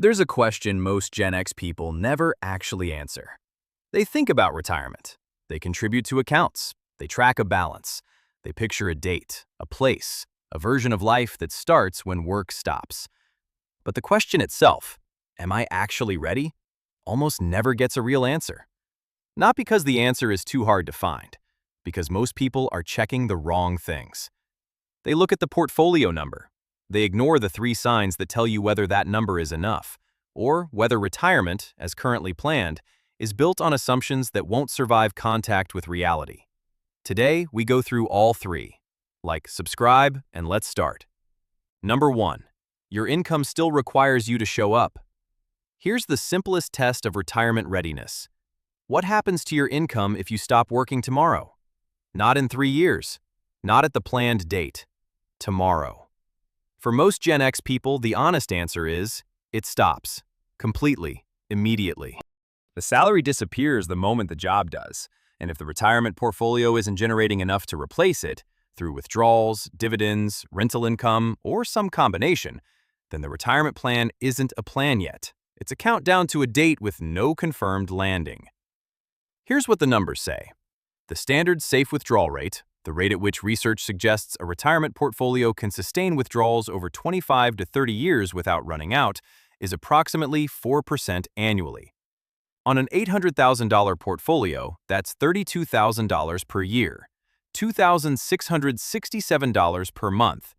There's a question most Gen X people never actually answer. They think about retirement. They contribute to accounts. They track a balance. They picture a date, a place, a version of life that starts when work stops. But the question itself, am I actually ready, almost never gets a real answer. Not because the answer is too hard to find, because most people are checking the wrong things. They look at the portfolio number. They ignore the 3 signs that tell you whether that number is enough, or whether retirement, as currently planned, is built on assumptions that won't survive contact with reality. Today, we go through all 3. Like, subscribe, and let's start. Number 1. Your income still requires you to show up. Here's the simplest test of retirement readiness. What happens to your income if you stop working tomorrow? Not in 3 years. Not at the planned date. Tomorrow. For most Gen X people, the honest answer is, it stops. Completely. Immediately. The salary disappears the moment the job does, and if the retirement portfolio isn't generating enough to replace it, through withdrawals, dividends, rental income, or some combination, then the retirement plan isn't a plan yet. It's a countdown to a date with no confirmed landing. Here's what the numbers say. The standard safe withdrawal rate, the rate at which research suggests a retirement portfolio can sustain withdrawals over 25 to 30 years without running out, is approximately 4% annually. On an $800,000 portfolio, that's $32,000 per year, $2,667 per month.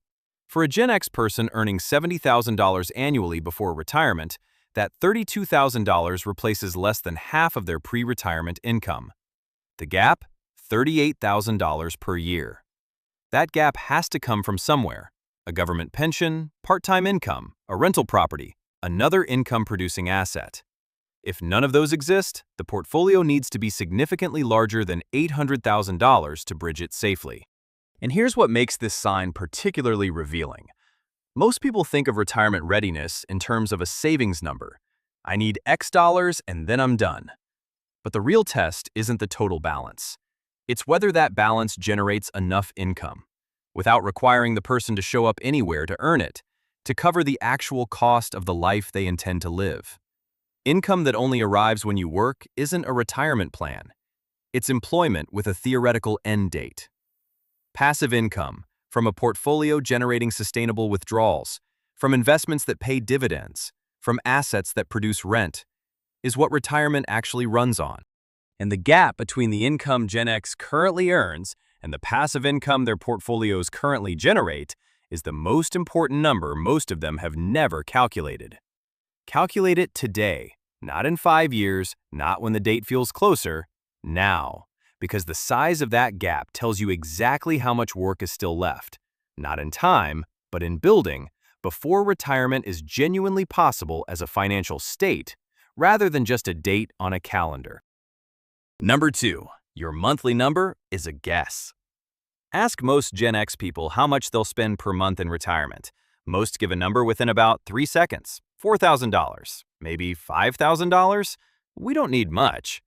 For a Gen X person earning $70,000 annually before retirement, that $32,000 replaces less than half of their pre-retirement income. The gap? $38,000 per year. That gap has to come from somewhere: a government pension, part-time income, a rental property, another income-producing asset. If none of those exist, the portfolio needs to be significantly larger than $800,000 to bridge it safely. And here's what makes this sign particularly revealing. Most people think of retirement readiness in terms of a savings number. I need X dollars and then I'm done. But the real test isn't the total balance. It's whether that balance generates enough income, without requiring the person to show up anywhere to earn it, to cover the actual cost of the life they intend to live. Income that only arrives when you work isn't a retirement plan. It's employment with a theoretical end date. Passive income, from a portfolio generating sustainable withdrawals, from investments that pay dividends, from assets that produce rent, is what retirement actually runs on. And the gap between the income Gen X currently earns and the passive income their portfolios currently generate is the most important number most of them have never calculated. Calculate it today, not in 5 years, not when the date feels closer, now. Because the size of that gap tells you exactly how much work is still left, not in time, but in building, before retirement is genuinely possible as a financial state, rather than just a date on a calendar. Number 2, your monthly number is a guess. Ask most Gen X people how much they'll spend per month in retirement. Most give a number within about 3 seconds. $4,000, maybe $5,000. We don't need much.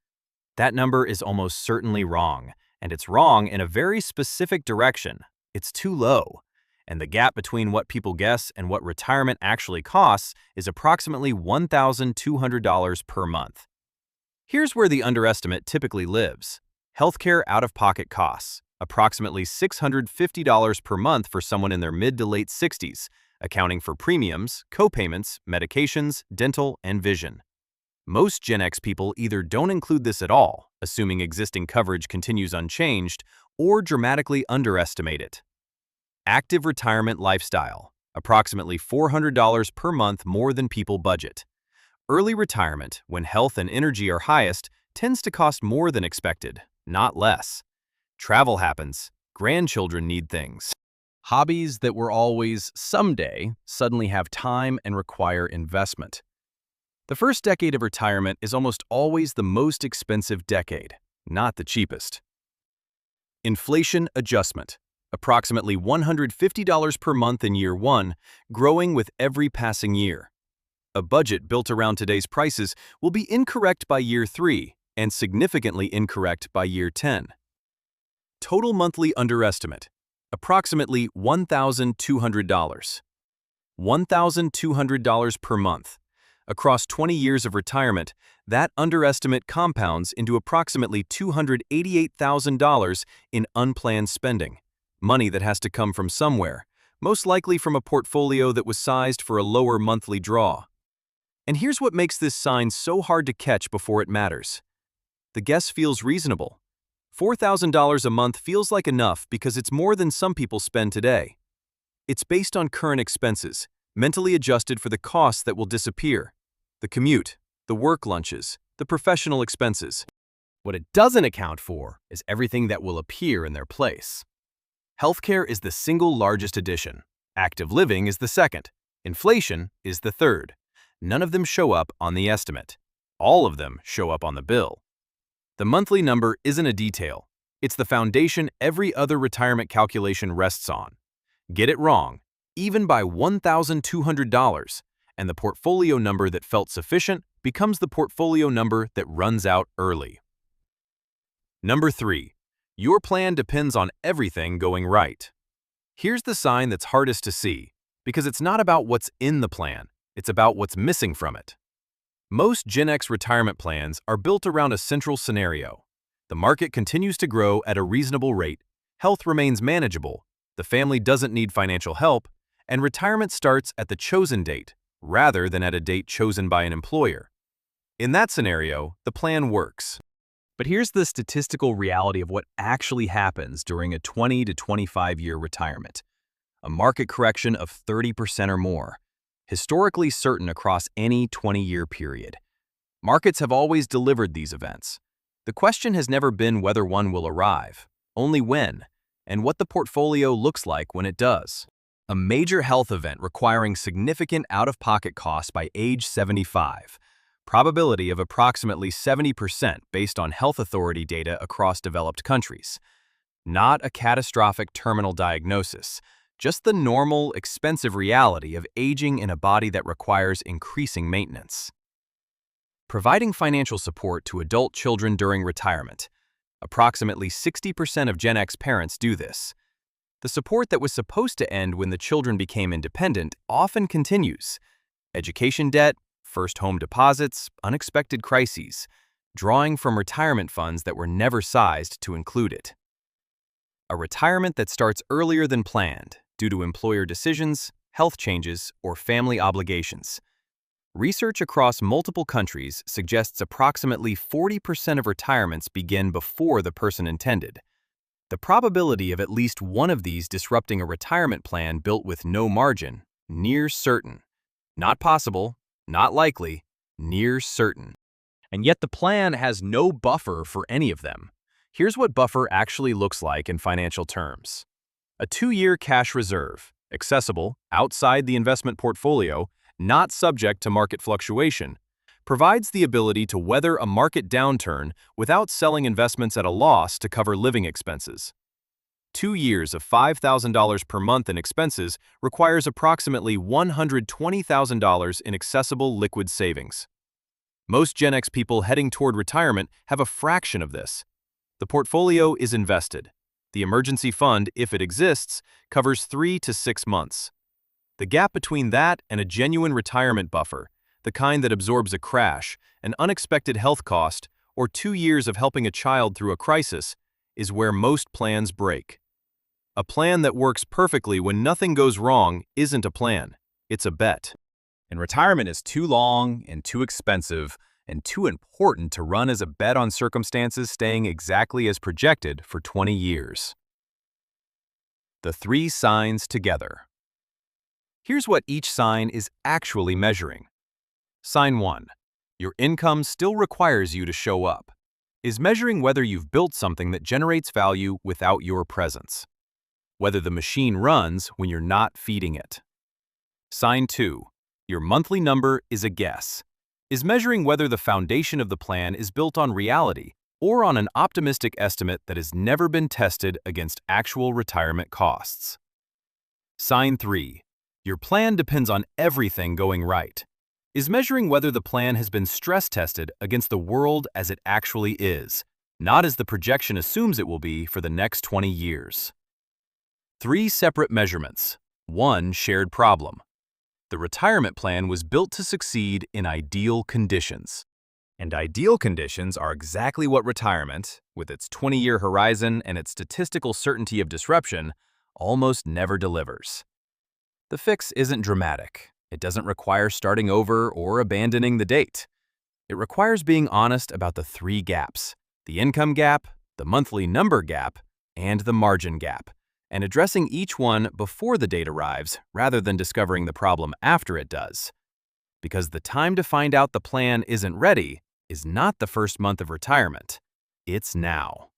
That number is almost certainly wrong, and it's wrong in a very specific direction. It's too low. And the gap between what people guess and what retirement actually costs is approximately $1,200 per month. Here's where the underestimate typically lives. Healthcare out-of-pocket costs, approximately $650 per month for someone in their mid to late 60s, accounting for premiums, co-payments, medications, dental, and vision. Most Gen X people either don't include this at all, assuming existing coverage continues unchanged, or dramatically underestimate it. Active retirement lifestyle, approximately $400 per month more than people budget. Early retirement, when health and energy are highest, tends to cost more than expected, not less. Travel happens. Grandchildren need things. Hobbies that were always someday suddenly have time and require investment. The first decade of retirement is almost always the most expensive decade, not the cheapest. Inflation adjustment, approximately $150 per month in year 1, growing with every passing year. A budget built around today's prices will be incorrect by year 3 and significantly incorrect by year 10. Total monthly underestimate, approximately $1,200. $1,200 per month. Across 20 years of retirement, that underestimate compounds into approximately $288,000 in unplanned spending, money that has to come from somewhere, most likely from a portfolio that was sized for a lower monthly draw. And here's what makes this sign so hard to catch before it matters. The guess feels reasonable. $4,000 a month feels like enough because it's more than some people spend today. It's based on current expenses, mentally adjusted for the costs that will disappear. The commute, the work lunches, the professional expenses. What it doesn't account for is everything that will appear in their place. Healthcare is the single largest addition. Active living is the second. Inflation is the third. None of them show up on the estimate. All of them show up on the bill. The monthly number isn't a detail. It's the foundation every other retirement calculation rests on. Get it wrong, even by $1,200, and the portfolio number that felt sufficient becomes the portfolio number that runs out early. Number 3. Your plan depends on everything going right. Here's the sign that's hardest to see, because it's not about what's in the plan, it's about what's missing from it. Most Gen X retirement plans are built around a central scenario. The market continues to grow at a reasonable rate, health remains manageable, the family doesn't need financial help, and retirement starts at the chosen date, rather than at a date chosen by an employer. In that scenario, the plan works. But here's the statistical reality of what actually happens during a 20 to 25-year retirement. A market correction of 30% or more, historically certain across any 20-year period. Markets have always delivered these events. The question has never been whether one will arrive, only when, and what the portfolio looks like when it does. A major health event requiring significant out-of-pocket costs by age 75. Probability of approximately 70% based on health authority data across developed countries. Not a catastrophic terminal diagnosis, just the normal, expensive reality of aging in a body that requires increasing maintenance. Providing financial support to adult children during retirement. Approximately 60% of Gen X parents do this. The support that was supposed to end when the children became independent often continues. Education debt, first home deposits, unexpected crises, drawing from retirement funds that were never sized to include it. A retirement that starts earlier than planned due to employer decisions, health changes, or family obligations. Research across multiple countries suggests approximately 40% of retirements begin before the person intended. The probability of at least one of these disrupting a retirement plan built with no margin, near certain. Not possible, not likely, near certain. And yet the plan has no buffer for any of them. Here's what buffer actually looks like in financial terms. A 2-year cash reserve, accessible outside the investment portfolio, not subject to market fluctuation, provides the ability to weather a market downturn without selling investments at a loss to cover living expenses. 2 years of $5,000 per month in expenses requires approximately $120,000 in accessible liquid savings. Most Gen X people heading toward retirement have a fraction of this. The portfolio is invested. The emergency fund, if it exists, covers 3 to 6 months. The gap between that and a genuine retirement buffer, the kind that absorbs a crash, an unexpected health cost, or 2 years of helping a child through a crisis, is where most plans break. A plan that works perfectly when nothing goes wrong isn't a plan, it's a bet. And retirement is too long and too expensive and too important to run as a bet on circumstances staying exactly as projected for 20 years. The 3 signs together. Here's what each sign is actually measuring. Sign 1. Your income still requires you to show up. Is measuring whether you've built something that generates value without your presence. Whether the machine runs when you're not feeding it. Sign 2. Your monthly number is a guess. Is measuring whether the foundation of the plan is built on reality or on an optimistic estimate that has never been tested against actual retirement costs. Sign 3. Your plan depends on everything going right. Is measuring whether the plan has been stress tested against the world as it actually is, not as the projection assumes it will be for the next 20 years. 3 separate measurements, 1 shared problem. The retirement plan was built to succeed in ideal conditions. And ideal conditions are exactly what retirement, with its 20-year horizon and its statistical certainty of disruption, almost never delivers. The fix isn't dramatic. It doesn't require starting over or abandoning the date. It requires being honest about the three gaps: the income gap, the monthly number gap, and the margin gap, and addressing each one before the date arrives rather than discovering the problem after it does. Because the time to find out the plan isn't ready is not the first month of retirement. It's now.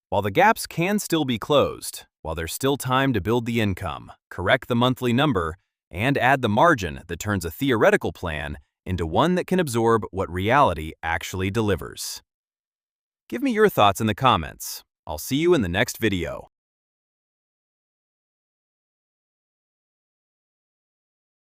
While the gaps can still be closed, while there's still time to build the income, correct the monthly number, and add the margin that turns a theoretical plan into one that can absorb what reality actually delivers. Give me your thoughts in the comments. I'll see you in the next video.